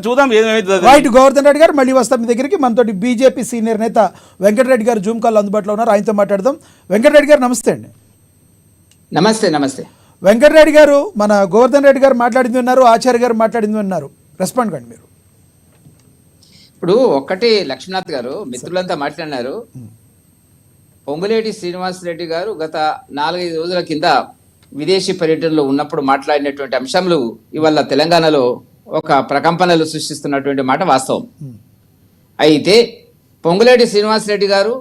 చూద్దాం ఏమైతుంది. రైట్, గోవర్ధన్ రెడ్డి గారు మళ్ళీ వస్తాం మీ దగ్గరికి. మనతోటి బీజేపీ సీనియర్ నేత వెంకటరెడ్డి గారు జూమ్ కాల్ అందుబాటులో ఉన్నారు, ఆయనతో మాట్లాడదాం. వెంకటరెడ్డి గారు నమస్తే అండి. నమస్తే. నమస్తే వెంకటరెడ్డి గారు, మన గోవర్ధన్ రెడ్డి గారు మాట్లాడింది విన్నారు, ఆచార్య గారు మాట్లాడింది విన్నారు, రెస్పాండ్ కండి మీరు. ఇప్పుడు ఒక్కటి లక్ష్మీనాథ్ గారు మిత్రులంతా మాట్లాడినారు. పొంగులేటి శ్రీనివాసరెడ్డి గారు గత 4-5 రోజుల కింద విదేశీ పర్యటనలో ఉన్నప్పుడు మాట్లాడినటువంటి అంశాలు ఇవాళ తెలంగాణలో ఒక ప్రకంపనలు సృష్టిస్తున్నటువంటి మాట వాస్తవం. అయితే పొంగులేటి శ్రీనివాసరెడ్డి గారు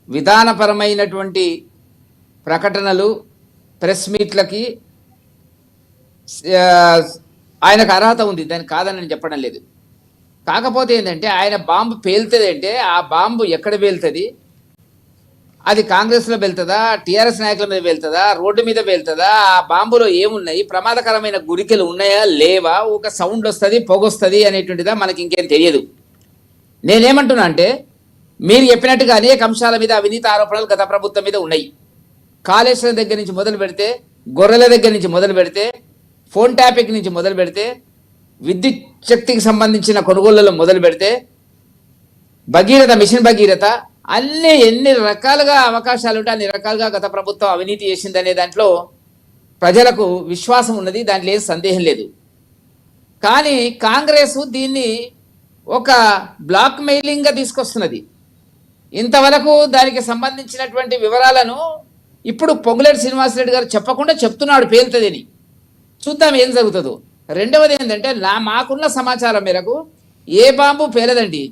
విధానపరమైనటువంటి ప్రకటనలు, ప్రెస్ మీట్లకి ఆయనకు అర్హత ఉంది, దానికి కాదని నేను చెప్పడం లేదు. కాకపోతే ఏంటంటే ఆయన బాంబు పేలుతుంది అంటే ఆ బాంబు ఎక్కడ పేలుతుంది, అది కాంగ్రెస్లో వెళ్తుందా, టీఆర్ఎస్ నాయకుల మీద వెళ్తుందా, రోడ్డు మీద వెళ్తుందా, ఆ బాంబులో ఏమున్నాయి, ప్రమాదకరమైన గురికలు ఉన్నాయా లేవా, ఒక సౌండ్ వస్తుంది, పొగొస్తుంది అనేటువంటిదా మనకి ఇంకేం తెలియదు. నేనేమంటున్నా అంటే మీరు చెప్పినట్టుగా అనేక అంశాల మీద అవినీతి ఆరోపణలు గత ప్రభుత్వం మీద ఉన్నాయి. కాళేశ్వరం దగ్గర నుంచి మొదలు పెడితే, గొర్రెల దగ్గర నుంచి మొదలు పెడితే, ఫోన్ ట్యాపింగ్ నుంచి మొదలు పెడితే, విద్యుత్ శక్తికి సంబంధించిన కొనుగోళ్లలో మొదలు పెడితే, భగీరథ, మిషన్ భగీరథ, అన్ని ఎన్ని రకాలుగా అవకాశాలు ఉంటే అన్ని రకాలుగా గత ప్రభుత్వం అవినీతి చేసిందనే దాంట్లో ప్రజలకు విశ్వాసం ఉన్నది, దాంట్లో ఏం సందేహం లేదు. కానీ కాంగ్రెస్ దీన్ని ఒక బ్లాక్ మెయిలింగ్గా తీసుకొస్తున్నది. ఇంతవరకు దానికి సంబంధించినటువంటి వివరాలను ఇప్పుడు పొంగులేటి శ్రీనివాసరెడ్డి గారు చెప్పకుండా చెప్తున్నాడు పేలుతుందని. చూద్దాం ఏం జరుగుతుందో. రెండవది ఏంటంటే మాకున్న సమాచారం మేరకు ఏ బాంబు పేలదండి,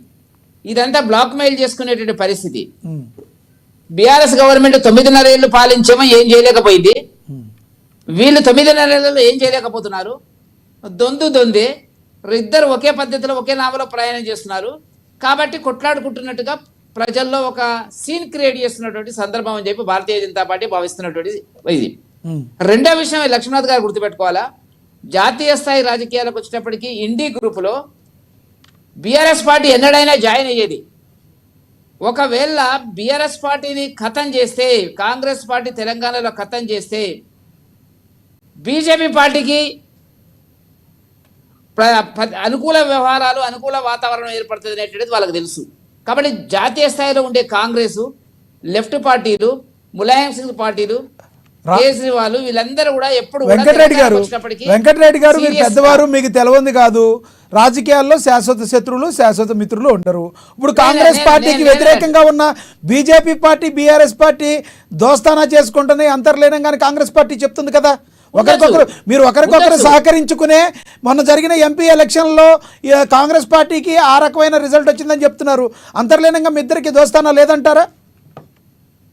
ఇదంతా బ్లాక్ మెయిల్ చేసుకునేటువంటి పరిస్థితి. బీఆర్ఎస్ గవర్నమెంట్ 9.5 ఏళ్ళు పాలించేమో ఏం చేయలేకపోయింది, వీళ్ళు 9.5 ఏళ్లలో ఏం చేయలేకపోతున్నారు. దొందే ఇద్దరు ఒకే పద్ధతిలో ఒకే నావలో ప్రయాణం చేస్తున్నారు. కాబట్టి కొట్లాడుకుంటున్నట్టుగా ప్రజల్లో ఒక సీన్ క్రియేట్ చేస్తున్నటువంటి సందర్భం అని చెప్పి భారతీయ జనతా పార్టీ భావిస్తున్నటువంటి ఇది. రెండో విషయం లక్ష్మీనాథ్ గారు గుర్తుపెట్టుకోవాలా, జాతీయ స్థాయి రాజకీయాలకు వచ్చేటప్పటికి ఇండి గ్రూపులో బీఆర్ఎస్ పార్టీ ఎన్నడైనా జాయిన్ అయ్యేది. ఒకవేళ బీఆర్ఎస్ పార్టీని ఖతం చేస్తే, కాంగ్రెస్ పార్టీ తెలంగాణలో ఖతం చేస్తే బీజేపీ పార్టీకి అనుకూల వ్యవహారాలు, అనుకూల వాతావరణం ఏర్పడుతుంది అనేటువంటిది వాళ్ళకి తెలుసు. కాబట్టి జాతీయ స్థాయిలో ఉండే కాంగ్రెస్, లెఫ్ట్ పార్టీలు, ములాయం సింగ్ పార్టీలు, కేజ్రీవాల్, వీళ్ళందరూ కూడా ఎప్పుడు వెంకటరెడ్డి గారు మీరు పెద్దవారు, మీకు తెలియంది కాదు, రాజకీయాల్లో శాశ్వత శత్రువులు, శాశ్వత మిత్రులు ఉండరు. ఇప్పుడు కాంగ్రెస్ పార్టీకి వ్యతిరేకంగా ఉన్న బీజేపీ పార్టీ, బీఆర్ఎస్ పార్టీ దోస్తానా చేసుకుంటున్నాయి అంతర్లీనంగానే కాంగ్రెస్ పార్టీ చెప్తుంది కదా. ఒకరికొకరు మీరు ఒకరికొకరు సహకరించుకునే మొన్న జరిగిన ఎంపీ ఎలక్షన్లో కాంగ్రెస్ పార్టీకి ఆ రకమైన రిజల్ట్ వచ్చిందని చెప్తున్నారు. అంతర్లీనంగా మీ ఇద్దరికి దోస్తానా లేదంటారా?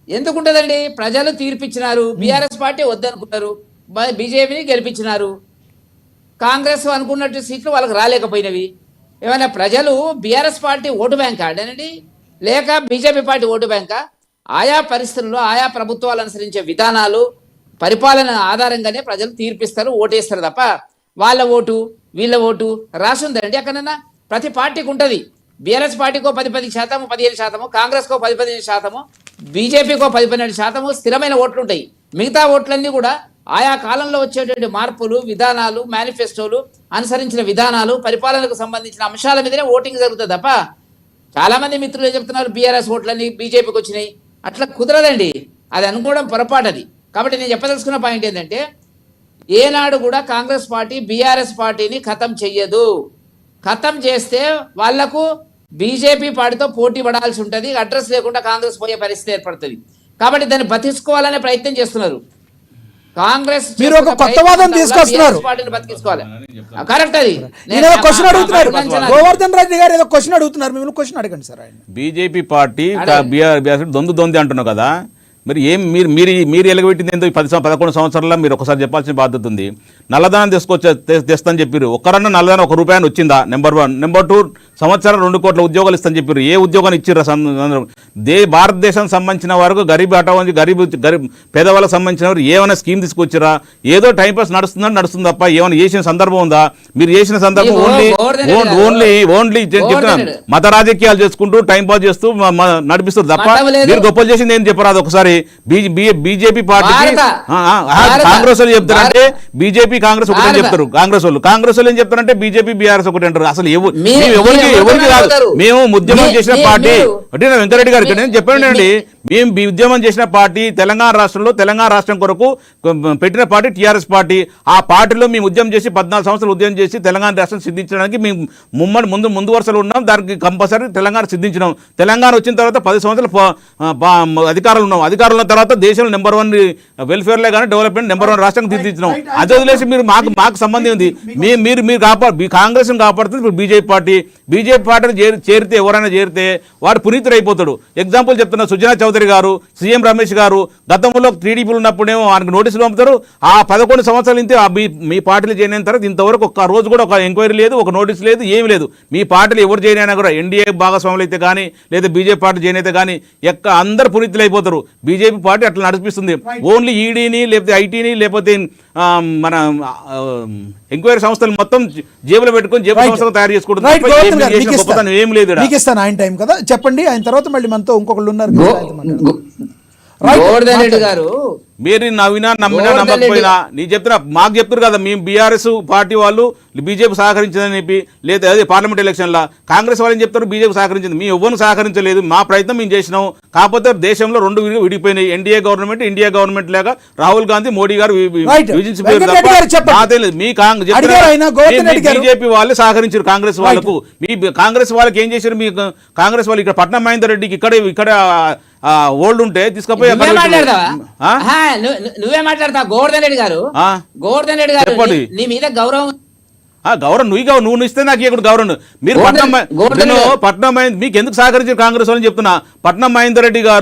ఎందుకుంటుందండి, ప్రజలు తీర్పిచ్చినారు. బీఆర్ఎస్ పార్టీ వద్దనుకున్నారు, బీజేపీని గెలిపించినారు. కాంగ్రెస్ అనుకున్నట్టు సీట్లు వాళ్ళకి రాలేకపోయినవి. ఏమైనా ప్రజలు బీఆర్ఎస్ పార్టీ ఓటు బ్యాంకా అండి, లేక బీజేపీ పార్టీ ఓటు బ్యాంకా? ఆయా పరిస్థితుల్లో ఆయా ప్రభుత్వాలు అనుసరించే విధానాలు, పరిపాలన ఆధారంగానే ప్రజలు తీర్పిస్తారు, ఓటేస్తారు తప్ప వాళ్ళ ఓటు వీళ్ళ ఓటు రాసుందండి ఎక్కడన్నా? ప్రతి పార్టీకి ఉంటుంది. బీఆర్ఎస్ పార్టీకో 10% 15%, కాంగ్రెస్కో 10% బీజేపీకో 10-12% స్థిరమైన ఓట్లు ఉంటాయి. మిగతా ఓట్లన్నీ కూడా ఆయా కాలంలో వచ్చేటువంటి మార్పులు, విధానాలు, మేనిఫెస్టోలు, అనుసరించిన విధానాలు, పరిపాలనకు సంబంధించిన అంశాల మీదనే ఓటింగ్ జరుగుతుంది తప్ప చాలామంది మిత్రులు చెప్తున్నారు బీఆర్ఎస్ ఓట్లన్నీ బీజేపీకి వచ్చినాయి. అట్లా కుదరదండి, అది అనుకోవడం పొరపాటు అది. కాబట్టి నేను చెప్పదలుచుకున్న పాయింట్ ఏంటంటే, ఏనాడు కూడా కాంగ్రెస్ పార్టీ బీఆర్ఎస్ పార్టీని ఖతం చెయ్యదు. ఖతం చేస్తే వాళ్లకు బీజేపీ పార్టీతో పోటీ పడాల్సి ఉంటుంది, అడ్రస్ లేకుండా కాంగ్రెస్ పోయే పరిస్థితి ఏర్పడుతుంది. కాబట్టి దాన్ని బతికించుకోవాలనే ప్రయత్నం చేస్తున్నారు. కాంగ్రెస్ మీరు ఒక కొత్త వాదం తీసుకొస్తున్నారు, బతికించుకోవాలి. కరెక్ట్, అది క్వశ్చన్ అడుగుతున్నారు. గోవర్ధన్ రెడ్డి గారు ఏదో క్వశ్చన్ అడుగుతున్నారు, మిమ్మల్ని క్వశ్చన్ అడగండి సార్. ఆయన బీజేపీ పార్టీ దొంది అంటున్నావు కదా, మరి ఏం మీరు ఎలగబెట్టింది ఏందో 10-11 సంవత్సరాల్లో మీరు ఒకసారి చెప్పాల్సిన బాధ్యత ఉంది. నల్లధనం తెస్తాని చెప్పారు, ఒక్కరన్నా నల్లధనం 1 రూపాయని వచ్చిందా? నెంబర్ 1. నెంబర్ 2, సంవత్సరం 2 కోట్ల ఉద్యోగాలు ఇస్తామని చెప్పారు. ఏ ఉద్యోగాన్ని ఇచ్చారు? భారతదేశానికి సంబంధించిన వరకు గరీబ్ హఠావో గరీబ్ పేదవాళ్ళకి సంబంధించిన వారు ఏమైనా స్కీమ్ తీసుకొచ్చారా? ఏదో టైంపాస్ నడుస్తుంది తప్ప ఏమైనా చేసిన సందర్భం ఉందా? మీరు చేసిన సందర్భం ఓన్లీ చెప్తున్నా మత రాజకీయాలు చేసుకుంటూ టైంపాస్ చేస్తూ నడిపిస్తారు తప్ప మీరు గొప్పలు చేసింది ఏం చెప్పరాదు. ఒకసారి బీజేపీ పార్టీకి కాంగ్రెస్ వాళ్ళు చెప్తారంటే బీజేపీ కాంగ్రెస్ ఒకటే చెప్తారు. కాంగ్రెస్ వాళ్ళు ఏం చెప్తారంటే బీజేపీ బీఆర్ఎస్ ఒకటి అంటారు. అసలు ఎవరికి కాదు. మేము ఉద్యమం చేసిన పార్టీ అంటే వెంకరెడ్డి గారు ఇక్కడ నేను చెప్పానండి, మేము ఉద్యమం చేసిన పార్టీ తెలంగాణ రాష్ట్రంలో తెలంగాణ రాష్ట్రం కొరకు పెట్టిన పార్టీ టీఆర్ఎస్ పార్టీ. ఆ పార్టీలో మేము ఉద్యమం చేసి 14 సంవత్సరాలు ఉద్యమం చేసి తెలంగాణ రాష్ట్రం సిద్ధించడానికి మేము ముందు వరుసలో ఉన్నాం. దానికి కంపల్సరీ తెలంగాణ సిద్ధించినాం. తెలంగాణ వచ్చిన తర్వాత 10 సంవత్సరాలు అధికారులు ఉన్నాం. అధికారులు ఉన్న తర్వాత దేశంలో నెంబర్ 1 వెల్ఫేర్లో కానీ డెవలప్మెంట్ నెంబర్ 1 రాష్ట్రం తీర్చినాం. అది వదిలేసి మీరు మాకు సంబంధం ఉంది. మీరు కాంగ్రెస్ కాపాడుతుంది ఇప్పుడు బీజేపీ పార్టీని చేరితే ఎవరైనా చేరితే వాడు పునీతుడు అయిపోతాడు. ఎగ్జాంపుల్ చెప్తున్నా, సుజనా చౌదరి గారు, సీఎం రమేష్ గారు గతంలో టీడీపీలు ఉన్నప్పుడేమో వారికి నోటీసులు పంపుతారు. ఆ 11 సంవత్సరాలు ఇంతే మీ పార్టీలు చేయని తర్వాత ఇంతవరకు ఒక్క రోజు కూడా ఒక ఎంక్వైరీ లేదు, ఒక నోటీస్ లేదు, ఏమి లేదు. మీ పార్టీలు ఎవరు చేయనైనా కూడా ఎన్డీఏ భాగస్వాములు అయితే కానీ లేదా బీజేపీ పార్టీ చేయని అయితే కానీ అందరు పునీతులు అయిపోతారు. బీజేపీ పార్టీ అట్లా నడిపిస్తుంది. ఓన్లీ ఈడీని లేకపోతే ఐటీని లేకపోతే మన ఎంక్వైరీ సంస్థలు మొత్తం జేబులో పెట్టుకొని జేబు సంస్థలు తయారు చేసుకుంటుంది. ఏం లేదు. ఇస్తాను ఆయన టైం కదా, చెప్పండి. ఆయన తర్వాత మళ్ళీ మనతో ఇంకొకళ్ళు ఉన్నారు. గోవర్ధన్ రెడ్డి గారు మీరు నమ్మినా నమ్మకపోయినా నేను చెప్తున్నా, మాకు చెప్తారు కదా మేము బీఆర్ఎస్ పార్టీ వాళ్ళు బీజేపీ సహకరించిందని చెప్పి, లేదా అదే పార్లమెంట్ ఎలక్షన్లో కాంగ్రెస్ వాళ్ళని చెప్తారు బీజేపీ సహకరించింది. మేము ఎవరిని సహకరించలేదు, మా ప్రయత్నం మేము చేసినాం. కాకపోతే దేశంలో 2 విడిపోయినాయి. ఇండియా గవర్నమెంట్ లేక రాహుల్ గాంధీ మోడీ గారు బీజేపీ వాళ్ళు సహకరించారు కాంగ్రెస్ వాళ్ళకు. మీ కాంగ్రెస్ వాళ్ళకి ఏం చేశారు? మీ కాంగ్రెస్ వాళ్ళు ఇక్కడ పట్నం మహేందర్ రెడ్డికి ఇక్కడ ఓల్డ్ ఉంటే తీసుకుపోయి నువ్వే మాట్లాడతావు. గోవర్ధన్ రెడ్డి గారు నీ మీద గౌరవం నువ్వు ఇస్తే నాకు ఇక్కడ గౌరవం. మీరు పట్నం మీకు ఎందుకు సహకరించారు కాంగ్రెస్ వాళ్ళని చెప్తున్నా. పట్నం మహేందర్ రెడ్డి గారు